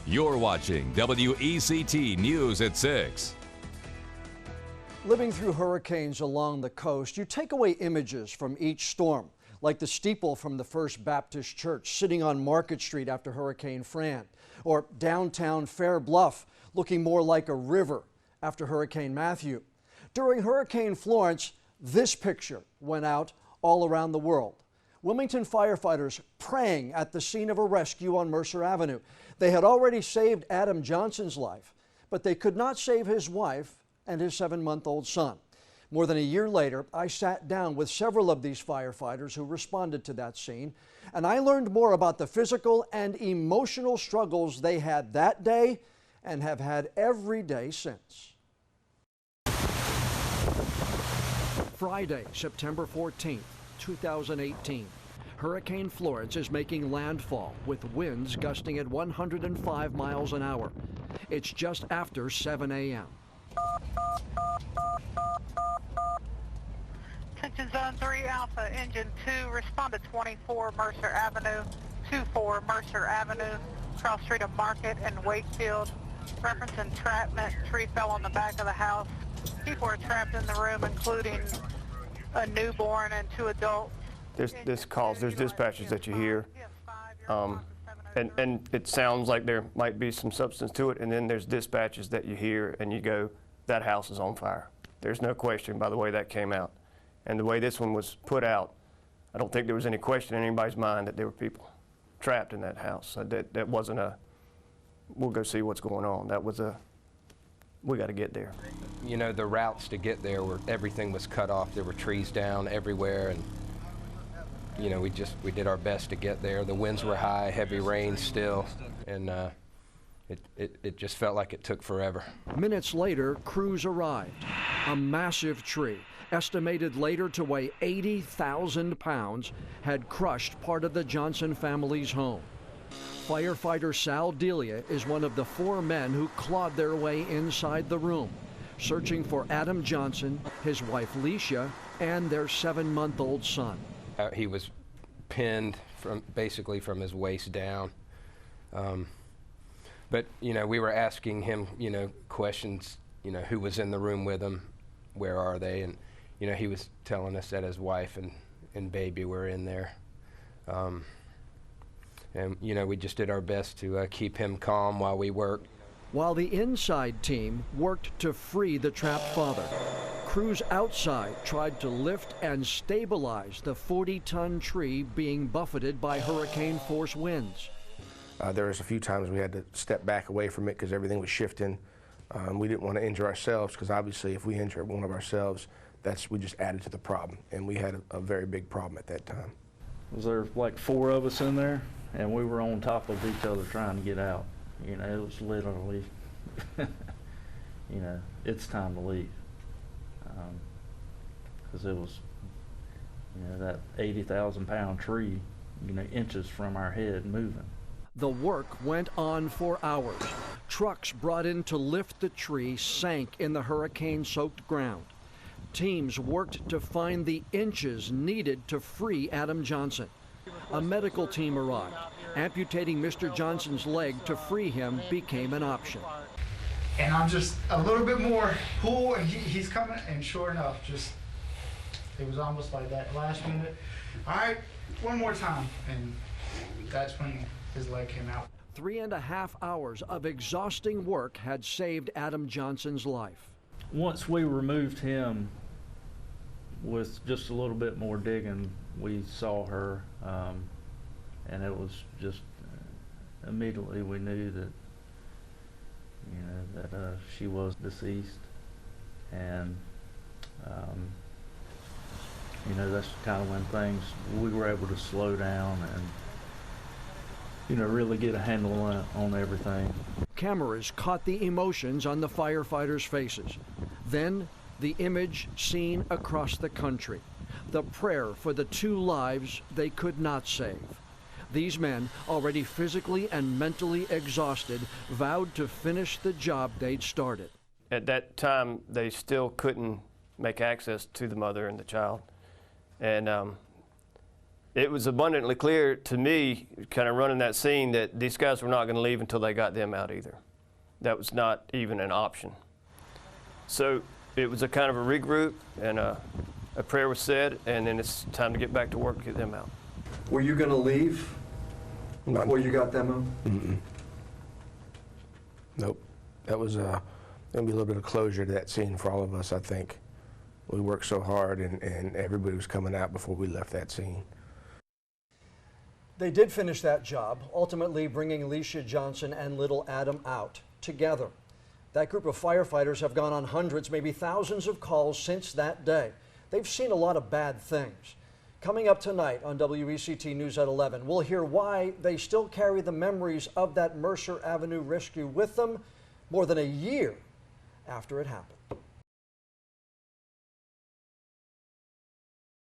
You're watching WECT News at 6. Living through hurricanes along the coast, you take away images from each storm, like the steeple from the First Baptist Church sitting on Market Street after Hurricane Fran, or downtown Fair Bluff looking more like a river after Hurricane Matthew. During Hurricane Florence, this picture went out all around the world. Wilmington firefighters praying at the scene of a rescue on Mercer Avenue. They had already saved Adam Johnson's life, but they could not save his wife and his 7-month-old son. More than a year later, I sat down with several of these firefighters who responded to that scene, and I learned more about the physical and emotional struggles they had that day and have had every day since. Friday, September 14th, 2018. Hurricane Florence is making landfall with winds gusting at 105 miles an hour. It's just after 7 a.m. Attention Zone 3 Alpha, Engine 2, respond to 24 Mercer Avenue, 24 Mercer Avenue, cross street of Market and Wakefield. Reference entrapment, tree fell on the back of the house. People are trapped in the room, including a newborn and 2 adults. There's dispatches that you hear, and it sounds like there might be some substance to it, and then there's dispatches that you hear and you go, that house is on fire. There's no question by the way that came out. And the way this one was put out, I don't think there was any question in anybody's mind that there were people trapped in that house. That wasn't a, we'll go see what's going on. That was a, we got to get there. You know, the routes to get there were, everything was cut off. There were trees down everywhere, and you know, we did our best to get there. The winds were high, heavy rain still, and it just felt like it took forever. Minutes later, crews arrived. A massive tree, estimated later to weigh 80,000 pounds, had crushed part of the Johnson family's home. Firefighter Sal Delia is one of the 4 men who clawed their way inside the room, searching for Adam Johnson, his wife Leisha, and their 7-month-old son. He was pinned basically from his waist down. But, you know, we were asking him, you know, questions, you know, who was in the room with him, where are they? And, you know, he was telling us that his wife and baby were in there. And, you know, we just did our best to keep him calm while we worked. While the inside team worked to free the trapped father, crews outside tried to lift and stabilize the 40-ton tree being buffeted by hurricane-force winds. There was a few times we had to step back away from it because everything was shifting. We didn't want to injure ourselves because obviously if we injure one of ourselves, we just added to the problem, and we had a very big problem at that time. There was like 4 of us in there, and we were on top of each other trying to get out. You know, it was literally, you know, it's time to leave. Because it was, you know, that 80,000-pound tree, you know, inches from our head moving. The work went on for hours. Trucks brought in to lift the tree sank in the hurricane-soaked ground. Teams worked to find the inches needed to free Adam Johnson. A medical team arrived. Amputating Mr. Johnson's leg to free him became an option. And I'm just a little bit more pull, and he's coming, and sure enough, it was almost like that last minute. All right, one more time, and that's when his leg came out. 3.5 hours of exhausting work had saved Adam Johnson's life. Once we removed him, with just a little bit more digging, we saw her, and it was just immediately we knew that, you know, that she was deceased, and you know, that's kind of when we were able to slow down and, you know, really get a handle on everything. Cameras caught the emotions on the firefighters' faces. Then the image seen across the country, the prayer for the 2 lives they could not save. These men, already physically and mentally exhausted, vowed to finish the job they'd started. At that time, they still couldn't make access to the mother and the child. And it was abundantly clear to me, kind of running that scene, that these guys were not going to leave until they got them out either. That was not even an option. So it was a kind of a regroup, and a prayer was said, and then it's time to get back to work and get them out. Were you going to leave before you got them out? Mm-mm. Nope. That was going to be a little bit of closure to that scene for all of us, I think. We worked so hard, and everybody was coming out before we left that scene. They did finish that job, ultimately bringing Alicia Johnson and little Adam out together. That group of firefighters have gone on hundreds, maybe thousands of calls since that day. They've seen a lot of bad things. Coming up tonight on WECT News at 11, we'll hear why they still carry the memories of that Mercer Avenue rescue with them more than a year after it happened.